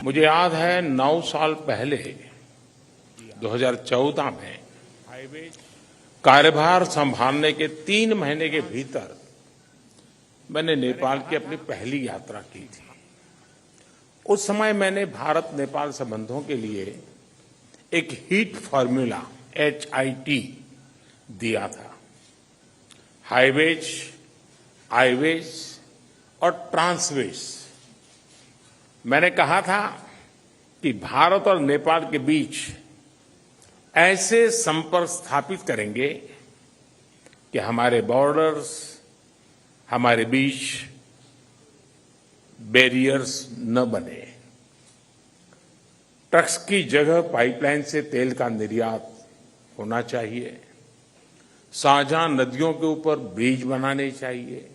मुझे याद है 9 साल पहले 2014 में कार्यभार संभालने के 3 महीने के भीतर मैंने नेपाल की अपनी पहली यात्रा की थी। उस समय मैंने भारत नेपाल संबंधों के लिए एक हीट फॉर्मूला HIT दिया था। हाईवेज, आईवेज और ट्रांसवेज। मैंने कहा था कि भारत और नेपाल के बीच ऐसे संपर्क स्थापित करेंगे कि हमारे बॉर्डर्स, हमारे बीच बैरियर्स न बने। ट्रक्स की जगह पाइपलाइन से तेल का निर्यात होना चाहिए। साझा नदियों के ऊपर ब्रिज बनाने चाहिए।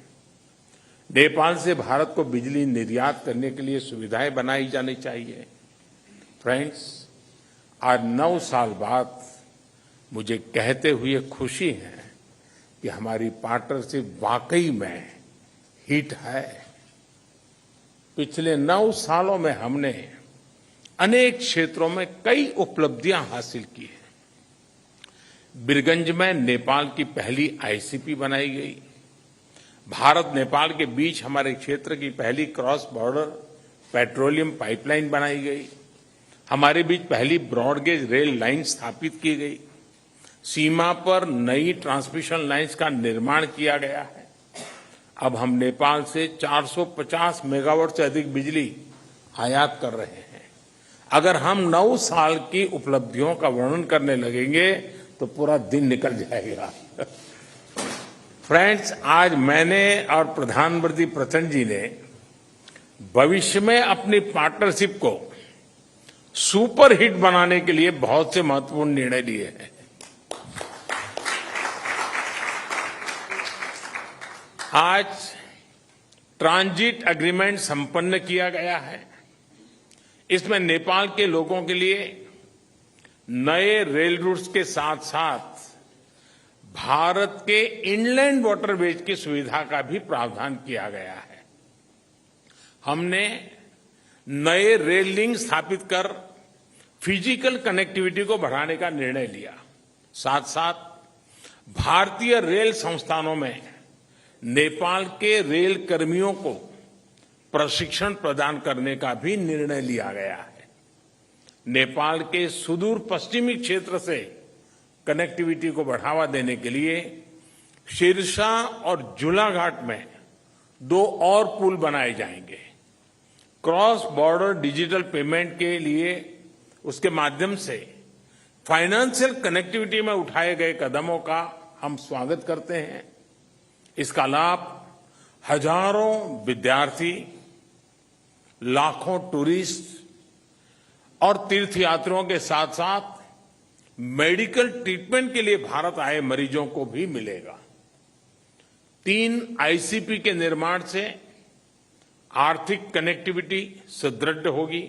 नेपाल से भारत को बिजली निर्यात करने के लिए सुविधाएं बनाई जानी चाहिए। फ्रेंड्स, आज 9 साल बाद मुझे कहते हुए खुशी है कि हमारी पार्टनरशिप वाकई में हिट है। पिछले 9 सालों में हमने अनेक क्षेत्रों में कई उपलब्धियां हासिल की हैं। बीरगंज में नेपाल की पहली ICP बनाई गई। भारत नेपाल के बीच हमारे क्षेत्र की पहली क्रॉस बॉर्डर पेट्रोलियम पाइपलाइन बनाई गई। हमारे बीच पहली ब्रॉडगेज रेल लाइन स्थापित की गई। सीमा पर नई ट्रांसमिशन लाइन्स का निर्माण किया गया है। अब हम नेपाल से 450 मेगावाट से अधिक बिजली आयात कर रहे हैं। अगर हम 9 साल की उपलब्धियों का वर्णन करने लगेंगे तो पूरा दिन निकल जाएगा। फ्रेंड्स, आज मैंने और प्रधानमंत्री प्रचंड जी ने भविष्य में अपनी पार्टनरशिप को सुपर हिट बनाने के लिए बहुत से महत्वपूर्ण निर्णय लिए हैं। आज ट्रांजिट एग्रीमेंट संपन्न किया गया है। इसमें नेपाल के लोगों के लिए नए रेल रूट्स के साथ साथ भारत के इनलैंड वाटरवेज की सुविधा का भी प्रावधान किया गया है। हमने नए रेल लिंक स्थापित कर फिजिकल कनेक्टिविटी को बढ़ाने का निर्णय लिया। साथ साथ भारतीय रेल संस्थानों में नेपाल के रेल कर्मियों को प्रशिक्षण प्रदान करने का भी निर्णय लिया गया है। नेपाल के सुदूर पश्चिमी क्षेत्र से कनेक्टिविटी को बढ़ावा देने के लिए सिरसा और झूलाघाट में 2 और पुल बनाए जाएंगे। क्रॉस बॉर्डर डिजिटल पेमेंट के लिए उसके माध्यम से फाइनेंशियल कनेक्टिविटी में उठाए गए कदमों का हम स्वागत करते हैं। इसका लाभ हजारों विद्यार्थी, लाखों टूरिस्ट और तीर्थयात्रियों के साथ साथ मेडिकल ट्रीटमेंट के लिए भारत आए मरीजों को भी मिलेगा। 3 ICP के निर्माण से आर्थिक कनेक्टिविटी सुदृढ़ होगी।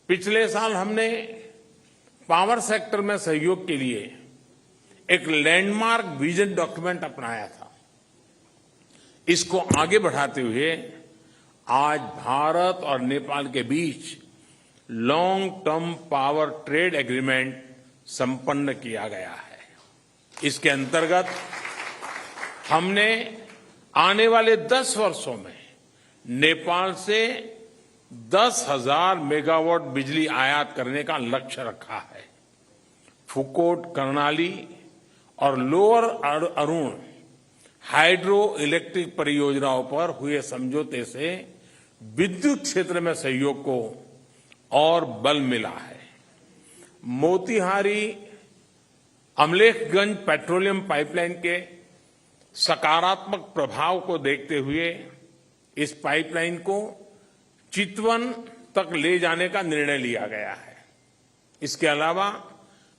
पिछले साल हमने पावर सेक्टर में सहयोग के लिए एक लैंडमार्क विजन डॉक्यूमेंट अपनाया था। इसको आगे बढ़ाते हुए आज भारत और नेपाल के बीच long term power trade agreement संपन्न किया गया है। इसके अंतर्गत हमने आने वाले 10 वर्षों में नेपाल से 10,000 मेगावाट बिजली आयात करने का लक्ष्य रखा है। फुकोट, कर्णाली और लोअर अरुण हाइड्रो इलेक्ट्रिक परियोजनाओं पर हुए समझौते से विद्युत क्षेत्र में सहयोग को और बल मिला है। मोतीहारी अमलेखगंज पेट्रोलियम पाइपलाइन के सकारात्मक प्रभाव को देखते हुए इस पाइपलाइन को चितवन तक ले जाने का निर्णय लिया गया है। इसके अलावा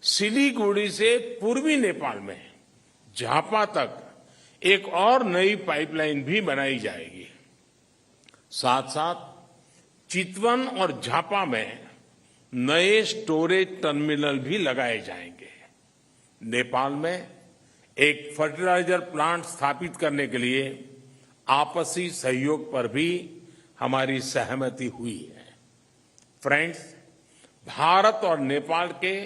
सिलीगुड़ी से पूर्वी नेपाल में झापा तक एक और नई पाइपलाइन भी बनाई जाएगी। साथ साथ चितवन और झापा में नए स्टोरेज टर्मिनल भी लगाए जाएंगे। नेपाल में एक फर्टिलाइजर प्लांट स्थापित करने के लिए आपसी सहयोग पर भी हमारी सहमति हुई है। फ्रेंड्स, भारत और नेपाल के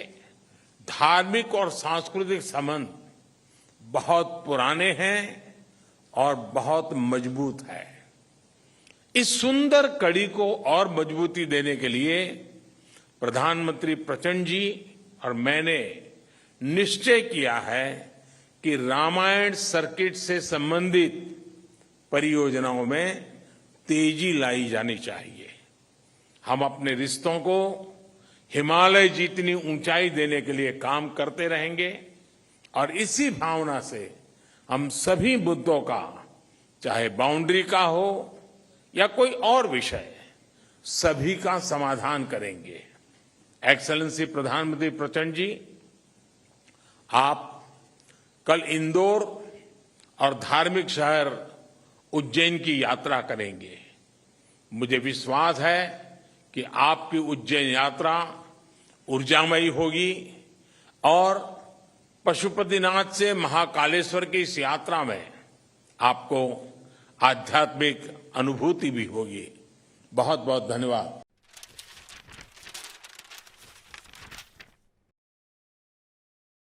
धार्मिक और सांस्कृतिक संबंध बहुत पुराने हैं और बहुत मजबूत है। इस सुंदर कड़ी को और मजबूती देने के लिए प्रधानमंत्री प्रचंड जी और मैंने निश्चय किया है कि रामायण सर्किट से संबंधित परियोजनाओं में तेजी लाई जानी चाहिए। हम अपने रिश्तों को हिमालय जितनी ऊंचाई देने के लिए काम करते रहेंगे और इसी भावना से हम सभी मुद्दों का, चाहे बाउंड्री का हो या कोई और विषय, सभी का समाधान करेंगे। एक्सेलेंसी प्रधानमंत्री प्रचंड जी, आप कल इंदौर और धार्मिक शहर उज्जैन की यात्रा करेंगे। मुझे विश्वास है कि आपकी उज्जैन यात्रा ऊर्जामयी होगी और पशुपतिनाथ से महाकालेश्वर की इस यात्रा में आपको आध्यात्मिक अनुभूति भी होगी। बहुत बहुत धन्यवाद।